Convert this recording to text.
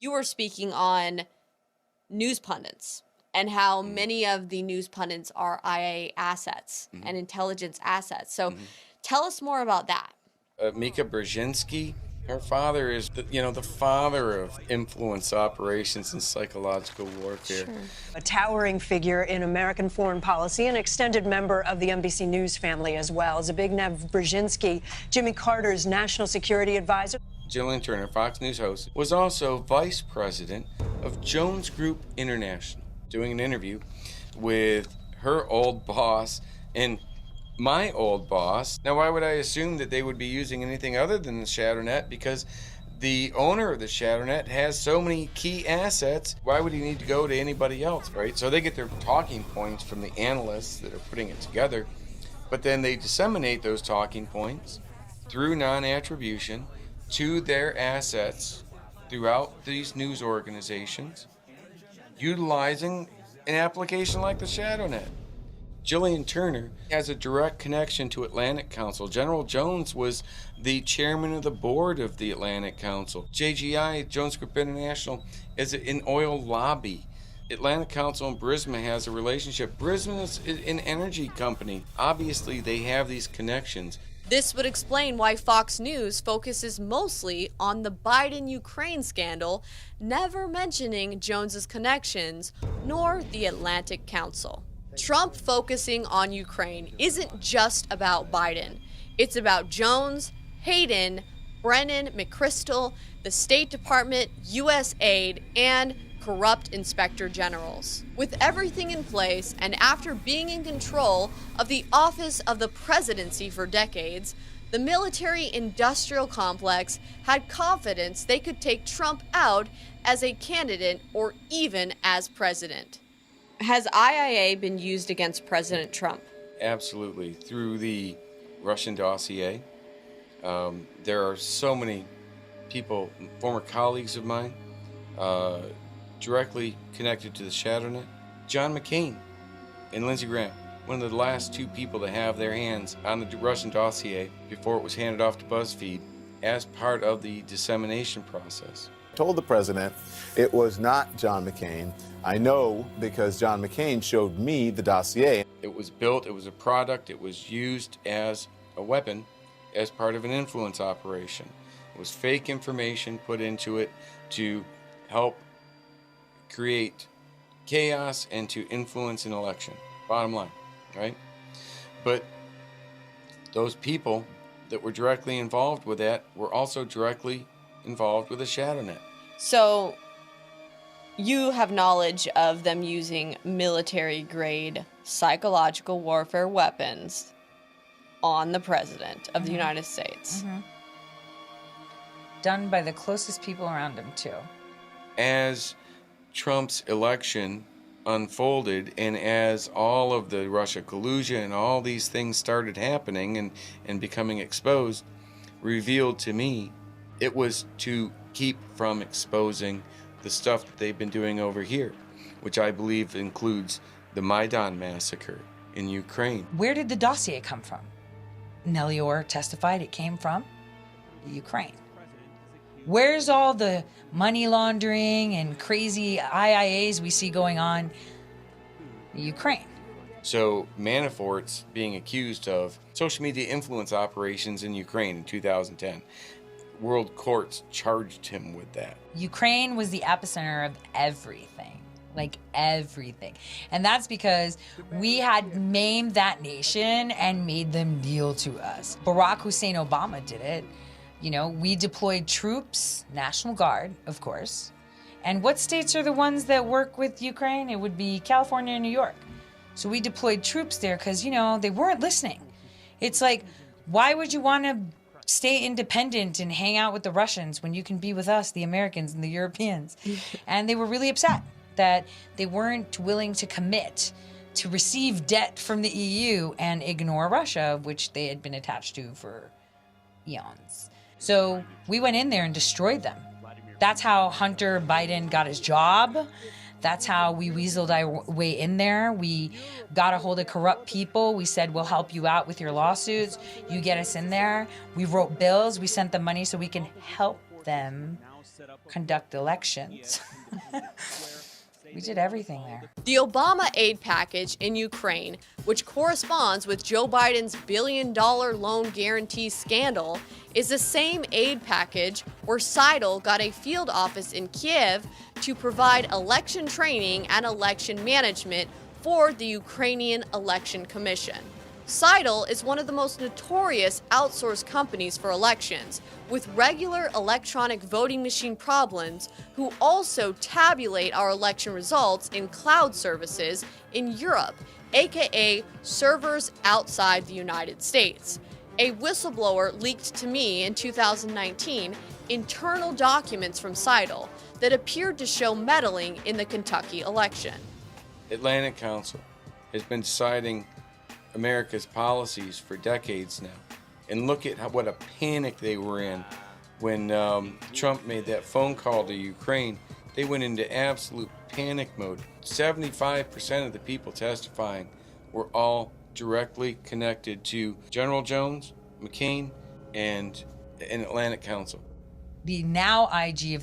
You were speaking on news pundits and how many of the news pundits are IA assets and intelligence assets. So tell us more about that. Mika Brzezinski, her father is, the father of influence operations and psychological warfare. Sure. A towering figure in American foreign policy, an extended member of the NBC News family as well. Zbigniew Brzezinski, Jimmy Carter's national security advisor. Jillian Turner, Fox News host, was also vice president of Jones Group International, doing an interview with her old boss and my old boss. Now, why would I assume that they would be using anything other than the ShadowNet? Because the owner of the ShadowNet has so many key assets. Why would he need to go to anybody else, right? So they get their talking points from the analysts that are putting it together, but then they disseminate those talking points through non-attribution to their assets throughout these news organizations, utilizing an application like the ShadowNet. Jillian Turner has a direct connection to Atlantic Council. General Jones was the chairman of the board of the Atlantic Council. JGI, Jones Group International, is an oil lobby. Atlantic Council and Burisma has a relationship. Burisma is an energy company. Obviously, they have these connections. This would explain why Fox News focuses mostly on the Biden-Ukraine scandal, never mentioning Jones's connections, nor the Atlantic Council. Trump focusing on Ukraine isn't just about Biden. It's about Jones, Hayden, Brennan, McChrystal, the State Department, USAID, and corrupt inspector generals. With everything in place and after being in control of the office of the presidency for decades, the military-industrial complex had confidence they could take Trump out as a candidate or even as president. Has IIA been used against President Trump? Absolutely. Through the Russian dossier, there are so many people, former colleagues of mine, directly connected to the ShadowNet. John McCain and Lindsey Graham, one of the last two people to have their hands on the Russian dossier before it was handed off to BuzzFeed as part of the dissemination process. Told the president it was not John McCain. I know because John McCain showed me the dossier. It was built, it was a product, it was used as a weapon as part of an influence operation. It was fake information put into it to help create chaos and to influence an election. Bottom line, right? But those people that were directly involved with that were also directly involved with the ShadowNet. So you have knowledge of them using military-grade psychological warfare weapons on the president of the United States. Done by the closest people around him, too. As Trump's election unfolded and as all of the Russia collusion and all these things started happening and becoming exposed, revealed to me, it was to keep from exposing the stuff that they've been doing over here, which I believe includes the Maidan massacre in Ukraine. Where did the dossier come from? Nellie Orr testified it came from Ukraine. Where's all the money laundering and crazy IIAs we see going on? Ukraine. So Manafort's being accused of social media influence operations in Ukraine in 2010. World courts charged him with that. Ukraine was the epicenter of everything, like everything. And that's because we had maimed that nation and made them kneel to us. Barack Hussein Obama did it. You know, we deployed troops, National Guard, of course. And what states are the ones that work with Ukraine? It would be California and New York. So we deployed troops there because, you know, they weren't listening. It's like, why would you want to stay independent and hang out with the Russians when you can be with us, the Americans and the Europeans? And they were really upset that they weren't willing to commit to receive debt from the EU and ignore Russia, which they had been attached to for eons. So we went in there and destroyed them. That's how Hunter Biden got his job. That's how we weaseled our way in there. We got a hold of corrupt people. We said, we'll help you out with your lawsuits. You get us in there. We wrote bills. We sent them money so we can help them conduct elections. We did everything there. The Obama aid package in Ukraine, which corresponds with Joe Biden's billion-dollar loan guarantee scandal, is the same aid package where Seidel got a field office in Kiev to provide election training and election management for the Ukrainian Election Commission. Seidel is one of the most notorious outsourced companies for elections, with regular electronic voting machine problems, who also tabulate our election results in cloud services in Europe, aka servers outside the United States. A whistleblower leaked to me in 2019 internal documents from Seidel that appeared to show meddling in the Kentucky election. Atlantic Council has been citing America's policies for decades now. And look at what a panic they were in when Trump made that phone call to Ukraine. They went into absolute panic mode. 75% of the people testifying were all directly connected to General Jones, McCain, and Atlantic Council. The now IG of the